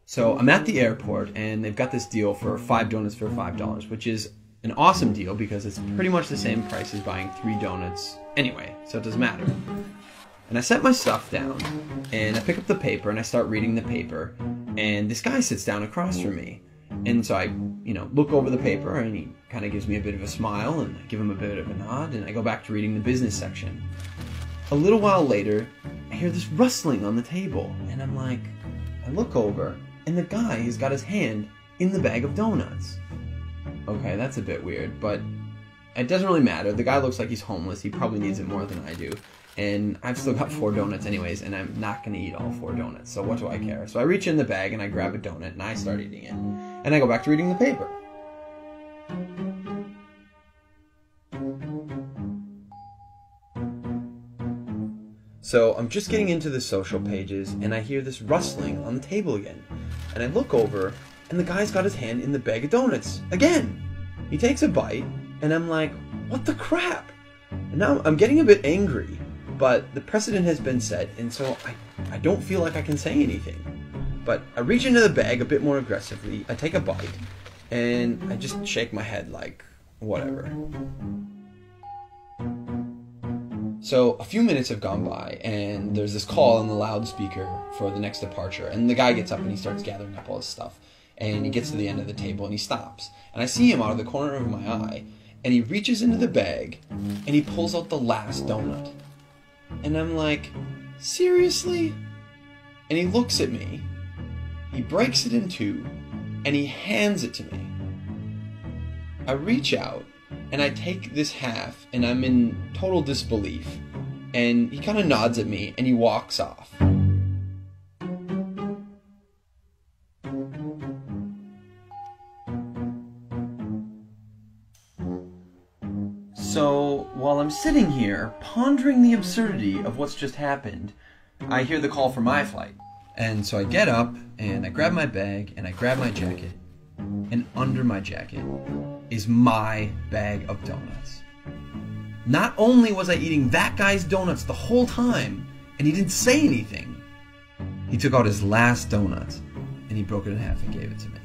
So I'm at the airport and they've got this deal for 5 donuts for $5, which is an awesome deal because it's pretty much the same price as buying 3 donuts anyway, so it doesn't matter. And I set my stuff down and I pick up the paper and I start reading the paper, and this guy sits down across from me. And so I, look over the paper and he kind of gives me a bit of a smile and I give him a bit of a nod and I go back to reading the business section. A little while later, I hear this rustling on the table and I'm like, I look over and the guy has got his hand in the bag of donuts. Okay, that's a bit weird, but it doesn't really matter. The guy looks like he's homeless. He probably needs it more than I do. And I've still got 4 donuts anyways, and I'm not going to eat all 4 donuts, so what do I care? So I reach in the bag and I grab a donut and I start eating it. And I go back to reading the paper. So I'm just getting into the social pages and I hear this rustling on the table again. And I look over and the guy's got his hand in the bag of donuts again. He takes a bite and I'm like, what the crap? And now I'm getting a bit angry, but the precedent has been set and so I don't feel like I can say anything. But I reach into the bag a bit more aggressively, I take a bite, and I just shake my head like, whatever. So a few minutes have gone by, and there's this call on the loudspeaker for the next departure, and the guy gets up and he starts gathering up all his stuff, and he gets to the end of the table and he stops. And I see him out of the corner of my eye, and he reaches into the bag, and he pulls out the last donut. And I'm like, seriously? And he looks at me, he breaks it in 2, and he hands it to me. I reach out, and I take this half, and I'm in total disbelief. And he kind of nods at me, and he walks off. So, while I'm sitting here, pondering the absurdity of what's just happened, I hear the call for my flight. And so I get up, and I grab my bag, and I grab my jacket, and under my jacket is my bag of donuts. Not only was I eating that guy's donuts the whole time, and he didn't say anything, he took out his last donut, and he broke it in half and gave it to me.